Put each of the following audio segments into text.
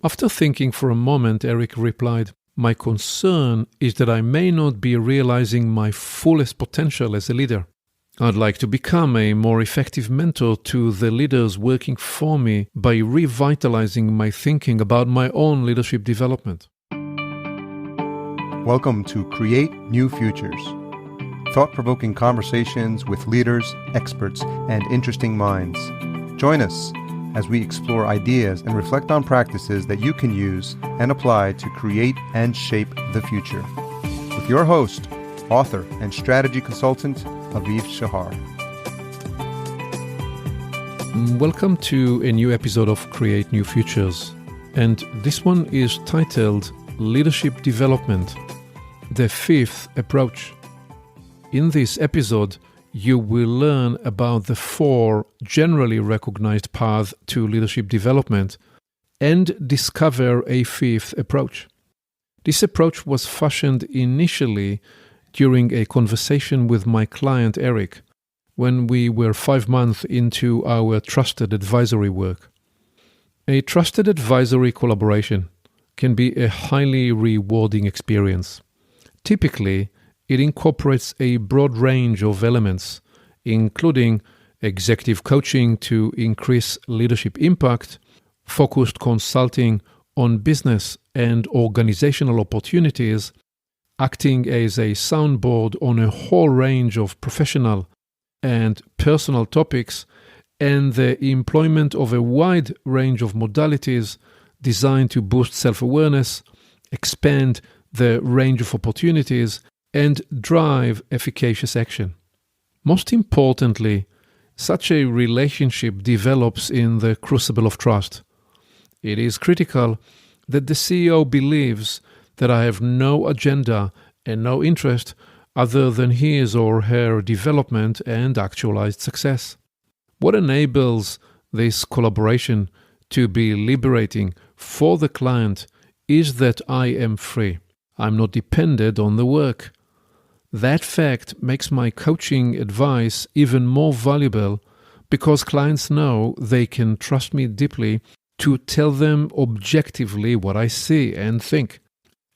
After thinking for a moment, Eric replied, "My concern is that I may not be realizing my fullest potential as a leader. I'd like to become a more effective mentor to the leaders working for me by revitalizing my thinking about my own leadership development." Welcome to Create New Futures, thought-provoking conversations with leaders, experts, and interesting minds. Join us as we explore ideas and reflect on practices that you can use and apply to create and shape the future. With your host, author, and strategy consultant, Aviv Shahar. Welcome to a new episode of Create New Futures. And this one is titled Leadership Development, the Fifth Approach. In this episode, you will learn about the 4 generally recognized paths to leadership development and discover a 5th approach. This approach was fashioned initially during a conversation with my client Eric when we were 5 months into our trusted advisory work. A trusted advisory collaboration can be a highly rewarding experience. Typically, it incorporates a broad range of elements, including executive coaching to increase leadership impact, focused consulting on business and organizational opportunities, acting as a soundboard on a whole range of professional and personal topics, and the employment of a wide range of modalities designed to boost self-awareness, expand the range of opportunities, and drive efficacious action. Most importantly, such a relationship develops in the crucible of trust. It is critical that the CEO believes that I have no agenda and no interest other than his or her development and actualized success. What enables this collaboration to be liberating for the client is that I am free. I'm not dependent on the work. That fact makes my coaching advice even more valuable because clients know they can trust me deeply to tell them objectively what I see and think,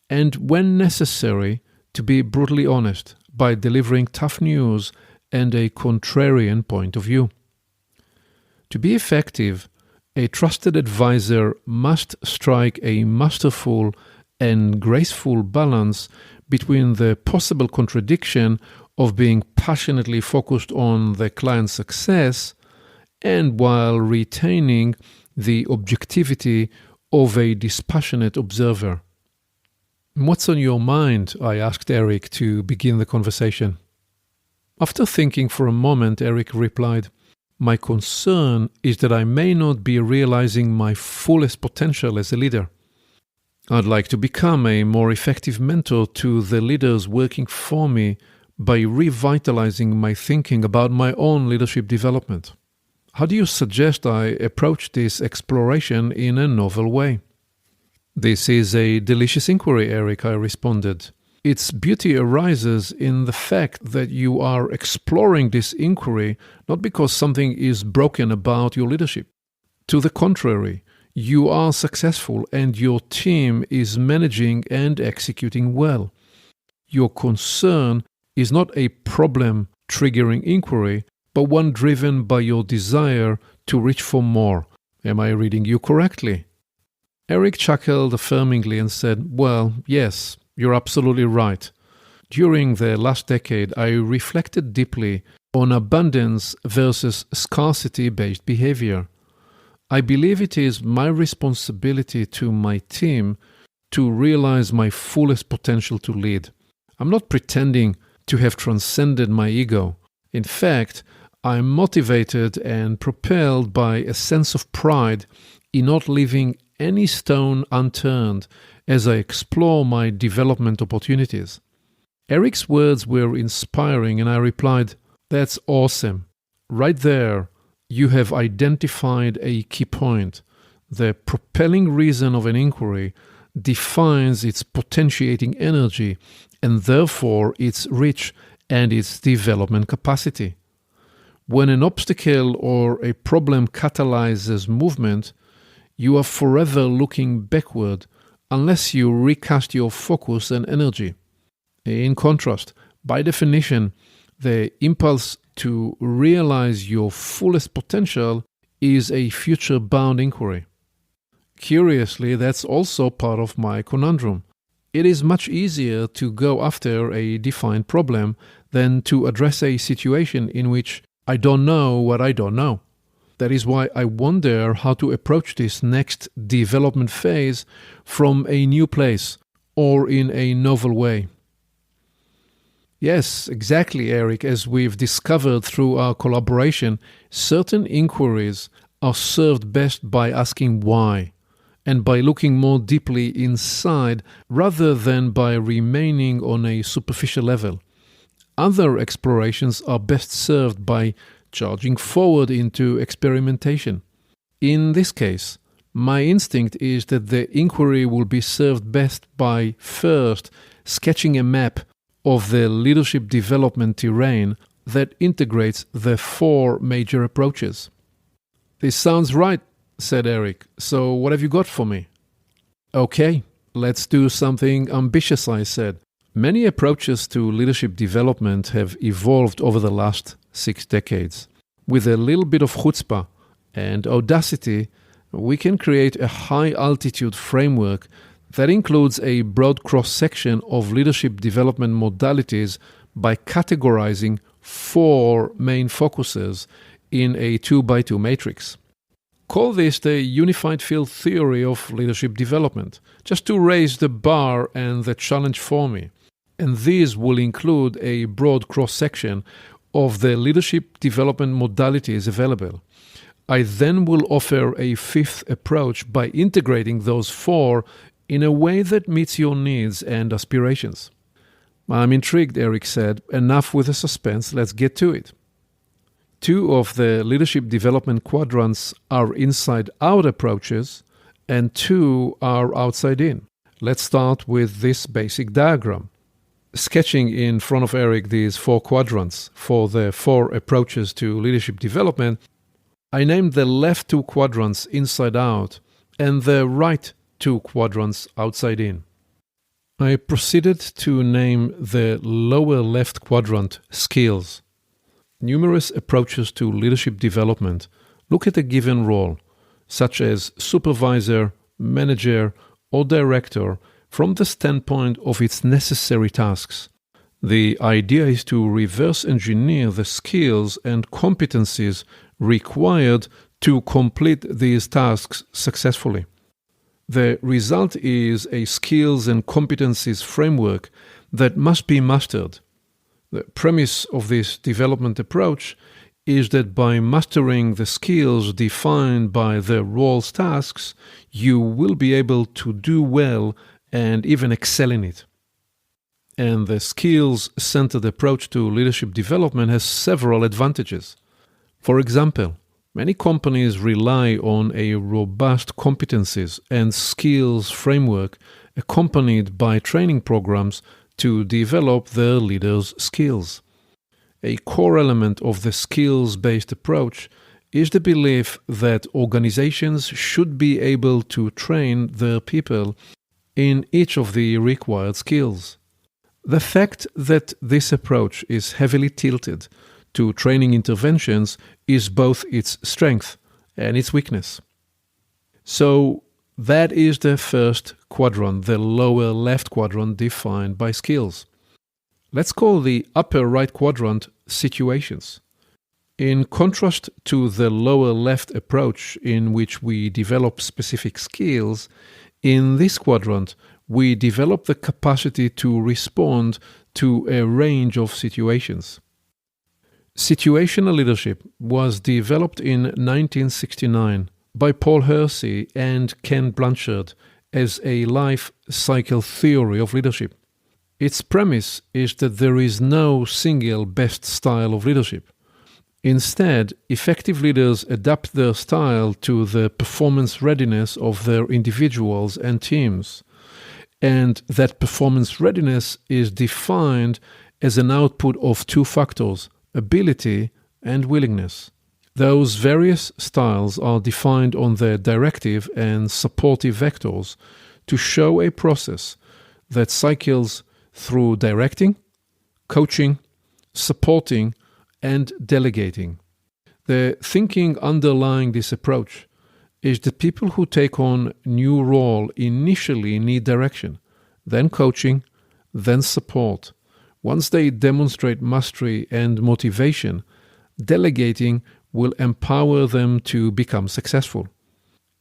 and when necessary, to be brutally honest by delivering tough news and a contrarian point of view. To be effective, a trusted advisor must strike a masterful and graceful balance between the possible contradiction of being passionately focused on the client's success and while retaining the objectivity of a dispassionate observer. "What's on your mind?" I asked Eric to begin the conversation. After thinking for a moment, Eric replied, "My concern is that I may not be realizing my fullest potential as a leader. I'd like to become a more effective mentor to the leaders working for me by revitalizing my thinking about my own leadership development. How do you suggest I approach this exploration in a novel way?" "This is a delicious inquiry, Eric," I responded. "Its beauty arises in the fact that you are exploring this inquiry not because something is broken about your leadership. To the contrary, you are successful and your team is managing and executing well. Your concern is not a problem-triggering inquiry, but one driven by your desire to reach for more. Am I reading you correctly?" Eric chuckled affirmingly and said, "Well, yes, you're absolutely right. During the last decade, I reflected deeply on abundance versus scarcity-based behavior. I believe it is my responsibility to my team to realize my fullest potential to lead. I'm not pretending to have transcended my ego. In fact, I'm motivated and propelled by a sense of pride in not leaving any stone unturned as I explore my development opportunities." Eric's words were inspiring, and I replied, "That's awesome. Right there, you have identified a key point. The propelling reason of an inquiry defines its potentiating energy and therefore its reach and its development capacity. When an obstacle or a problem catalyzes movement, you are forever looking backward unless you recast your focus and energy. In contrast, by definition, the impulse to realize your fullest potential is a future-bound inquiry. Curiously, that's also part of my conundrum. It is much easier to go after a defined problem than to address a situation in which I don't know what I don't know. That is why I wonder how to approach this next development phase from a new place or in a novel way. Yes, exactly, Eric. As we've discovered through our collaboration, certain inquiries are served best by asking why, and by looking more deeply inside rather than by remaining on a superficial level. Other explorations are best served by charging forward into experimentation. In this case, my instinct is that the inquiry will be served best by first sketching a map of the leadership development terrain that integrates the 4 major approaches. This sounds right, said Eric. So what have you got for me? Okay, let's do something ambitious, I said. Many approaches to leadership development have evolved over the last 6 decades. With a little bit of chutzpah and audacity, we can create a high-altitude framework that includes a broad cross-section of leadership development modalities by categorizing 4 main focuses in a 2x2 matrix. Call this the unified field theory of leadership development, just to raise the bar and the challenge for me. And these will include a broad cross-section of the leadership development modalities available. I then will offer a 5th approach by integrating those 4 in a way that meets your needs and aspirations. I'm intrigued, Eric said. Enough with the suspense, let's get to it. 2 of the leadership development quadrants are inside-out approaches, and 2 are outside-in. Let's start with this basic diagram. Sketching in front of Eric these 4 quadrants for the 4 approaches to leadership development, I named the left 2 quadrants inside-out and the right 2 quadrants outside-in. I proceeded to name the lower left quadrant skills. Numerous approaches to leadership development look at a given role, such as supervisor, manager, or director, from the standpoint of its necessary tasks. The idea is to reverse engineer the skills and competencies required to complete these tasks successfully. The result is a skills and competencies framework that must be mastered. The premise of this development approach is that by mastering the skills defined by the role's tasks, you will be able to do well and even excel in it. And the skills-centered approach to leadership development has several advantages. For example, many companies rely on a robust competencies and skills framework accompanied by training programs to develop their leaders' skills. A core element of the skills-based approach is the belief that organizations should be able to train their people in each of the required skills. The fact that this approach is heavily tilted to training interventions is both its strength and its weakness. So that is the first quadrant, the lower left quadrant defined by skills. Let's call the upper right quadrant situations. In contrast to the lower left approach in which we develop specific skills, in this quadrant we develop the capacity to respond to a range of situations. Situational leadership was developed in 1969 by Paul Hersey and Ken Blanchard as a life cycle theory of leadership. Its premise is that there is no single best style of leadership. Instead, effective leaders adapt their style to the performance readiness of their individuals and teams, and that performance readiness is defined as an output of 2 factors, ability and willingness. Those various styles are defined on their directive and supportive vectors to show a process that cycles through directing, coaching, supporting, and delegating. The thinking underlying this approach is that people who take on new role initially need direction, then coaching, then support. Once they demonstrate mastery and motivation, delegating will empower them to become successful.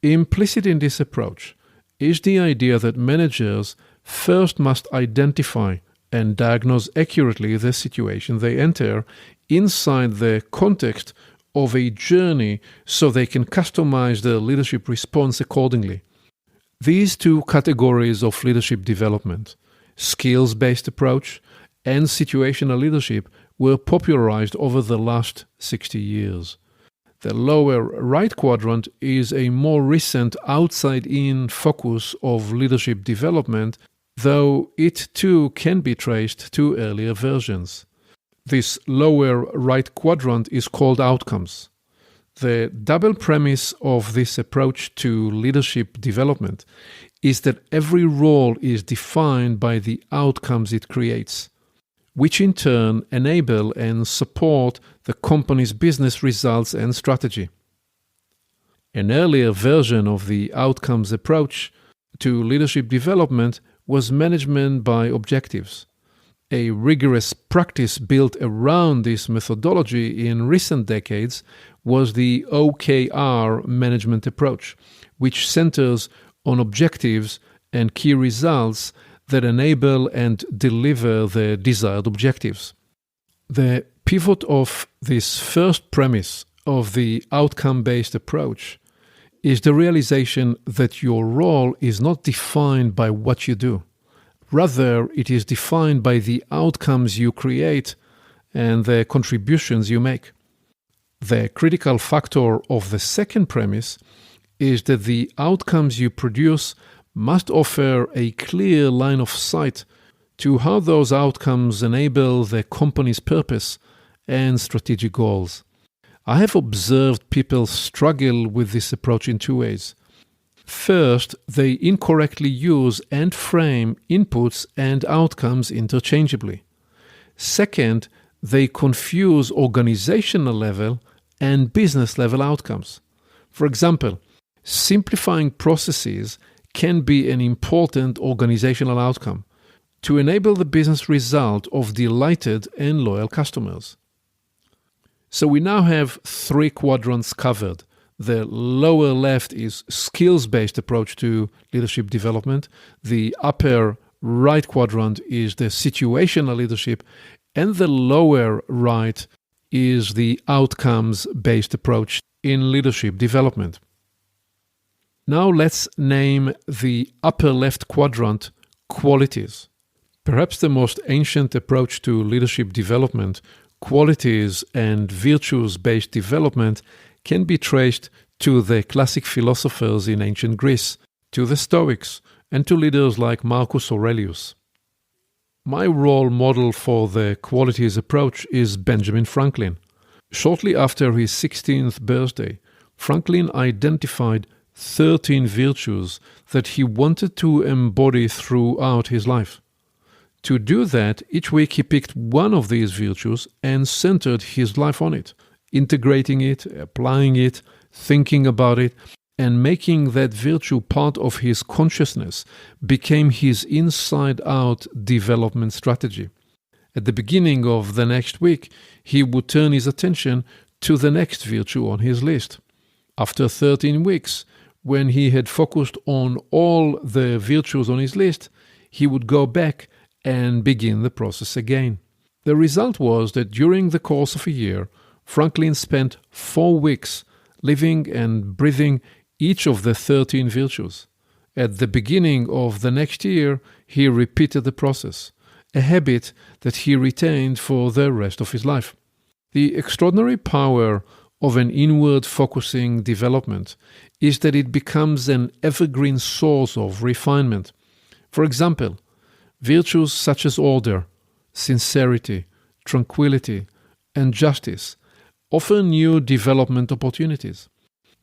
Implicit in this approach is the idea that managers first must identify and diagnose accurately the situation they enter inside the context of a journey so they can customize their leadership response accordingly. These two categories of leadership development, skills-based approach and situational leadership, were popularized over the last 60 years. The lower right quadrant is a more recent outside-in focus of leadership development, though it too can be traced to earlier versions. This lower right quadrant is called outcomes. The double premise of this approach to leadership development is that every role is defined by the outcomes it creates, which in turn enable and support the company's business results and strategy. An earlier version of the outcomes approach to leadership development was management by objectives. A rigorous practice built around this methodology in recent decades was the OKR management approach, which centers on objectives and key results that enable and deliver the desired objectives. The pivot of this first premise of the outcome-based approach is the realization that your role is not defined by what you do. Rather, it is defined by the outcomes you create and the contributions you make. The critical factor of the second premise is that the outcomes you produce must offer a clear line of sight to how those outcomes enable the company's purpose and strategic goals. I have observed people struggle with this approach in two ways. First, they incorrectly use and frame inputs and outcomes interchangeably. Second, they confuse organizational level and business level outcomes. For example, simplifying processes can be an important organizational outcome to enable the business result of delighted and loyal customers. So we now have three quadrants covered. The lower left is skills-based approach to leadership development. The upper right quadrant is the situational leadership. And the lower right is the outcomes-based approach in leadership development. Now let's name the upper left quadrant qualities. Perhaps the most ancient approach to leadership development, qualities and virtues-based development, can be traced to the classic philosophers in ancient Greece, to the Stoics, and to leaders like Marcus Aurelius. My role model for the qualities approach is Benjamin Franklin. Shortly after his 16th birthday, Franklin identified 13 virtues that he wanted to embody throughout his life. To do that, each week he picked one of these virtues and centered his life on it, integrating it, applying it, thinking about it, and making that virtue part of his consciousness became his inside-out development strategy. At the beginning of the next week, he would turn his attention to the next virtue on his list. After 13 weeks, when he had focused on all the virtues on his list, he would go back and begin the process again. The result was that during the course of a year, Franklin spent 4 weeks living and breathing each of the 13 virtues. At the beginning of the next year, he repeated the process, a habit that he retained for the rest of his life. The extraordinary power of an inward-focusing development is that it becomes an evergreen source of refinement. For example, virtues such as order, sincerity, tranquility, and justice offer new development opportunities.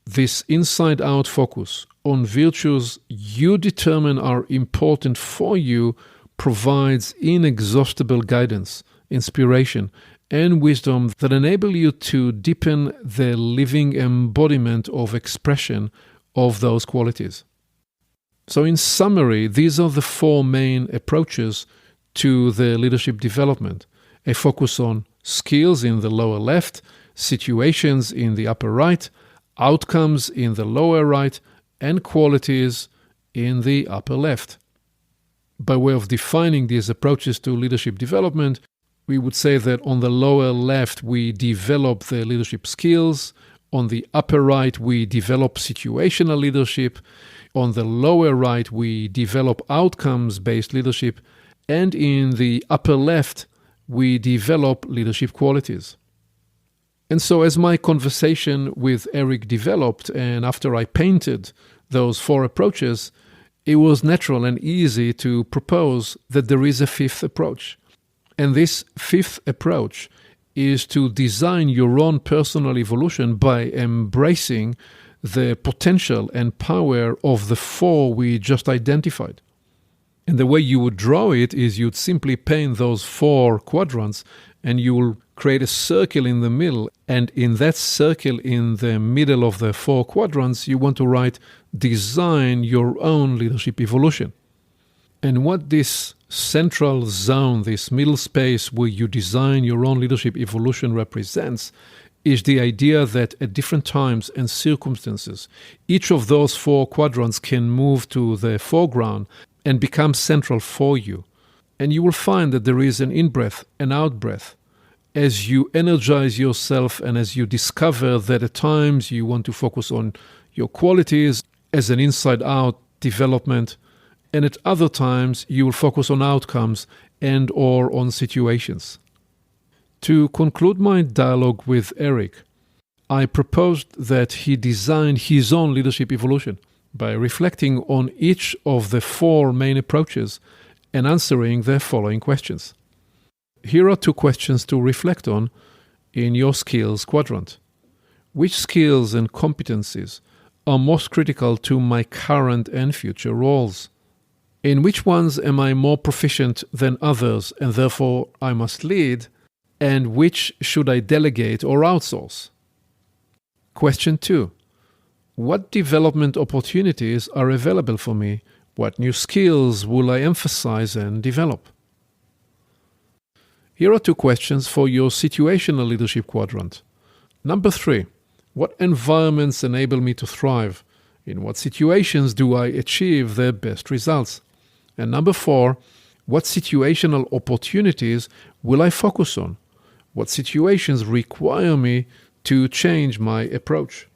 This inside-out focus on virtues you determine are important for you provides inexhaustible guidance, inspiration, and wisdom that enable you to deepen the living embodiment of expression of those qualities. So in summary, these are the four main approaches to the leadership development. A focus on skills in the lower left, situations in the upper right, outcomes in the lower right, and qualities in the upper left. By way of defining these approaches to leadership development, we would say that on the lower left, we develop the leadership skills. On the upper right, we develop situational leadership. On the lower right, we develop outcomes-based leadership. And in the upper left, we develop leadership qualities. And so as my conversation with Eric developed, and after I painted those four approaches, it was natural and easy to propose that there is a fifth approach. And this fifth approach is to design your own personal evolution by embracing the potential and power of the four we just identified. And the way you would draw it is you'd simply paint those four quadrants and you will create a circle in the middle. And in that circle in the middle of the four quadrants, you want to write, design your own leadership evolution. And what this central zone, this middle space where you design your own leadership evolution represents, is the idea that at different times and circumstances, each of those four quadrants can move to the foreground and become central for you. And you will find that there is an in-breath, an out-breath. As you energize yourself and as you discover that at times you want to focus on your qualities as an inside-out development, and at other times you will focus on outcomes and or on situations. To conclude my dialogue with Eric, I proposed that he design his own leadership evolution by reflecting on each of the four main approaches and answering the following questions. Here are 2 questions to reflect on in your skills quadrant. Which skills and competencies are most critical to my current and future roles? In which ones am I more proficient than others and therefore I must lead? And which should I delegate or outsource? Question 2. What development opportunities are available for me? What new skills will I emphasize and develop? Here are 2 questions for your situational leadership quadrant. Number 3. What environments enable me to thrive? In what situations do I achieve the best results? And number 4. What situational opportunities will I focus on? What situations require me to change my approach?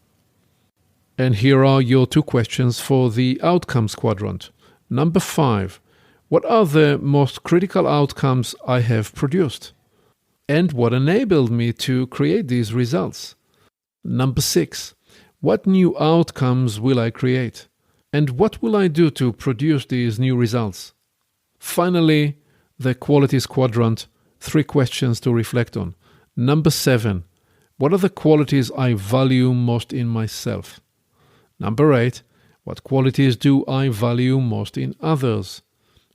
And here are your 2 questions for the outcomes quadrant. Number 5. What are the most critical outcomes I have produced? And what enabled me to create these results? Number 6. What new outcomes will I create? And what will I do to produce these new results? Finally, the qualities quadrant, 3 questions to reflect on. Number 7. What are the qualities I value most in myself? Number 8. What qualities do I value most in others?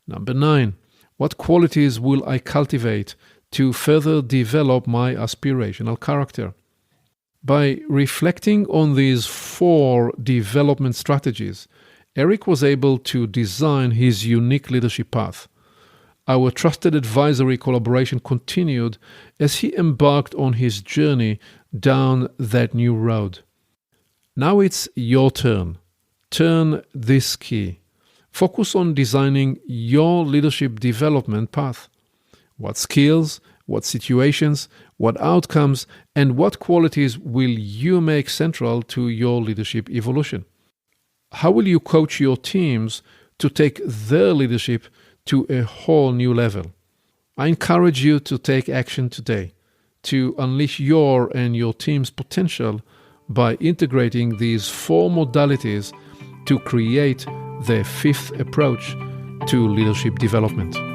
Number 9. What qualities will I cultivate to further develop my aspirational character? By reflecting on these 4 development strategies, Eric was able to design his unique leadership path. Our trusted advisory collaboration continued as he embarked on his journey down that new road. Now it's your turn. Turn this key. Focus on designing your leadership development path. What skills, what situations, what outcomes, and what qualities will you make central to your leadership evolution? How will you coach your teams to take their leadership to a whole new level? I encourage you to take action today to unleash your and your team's potential by integrating these 4 modalities to create the 5th approach to leadership development.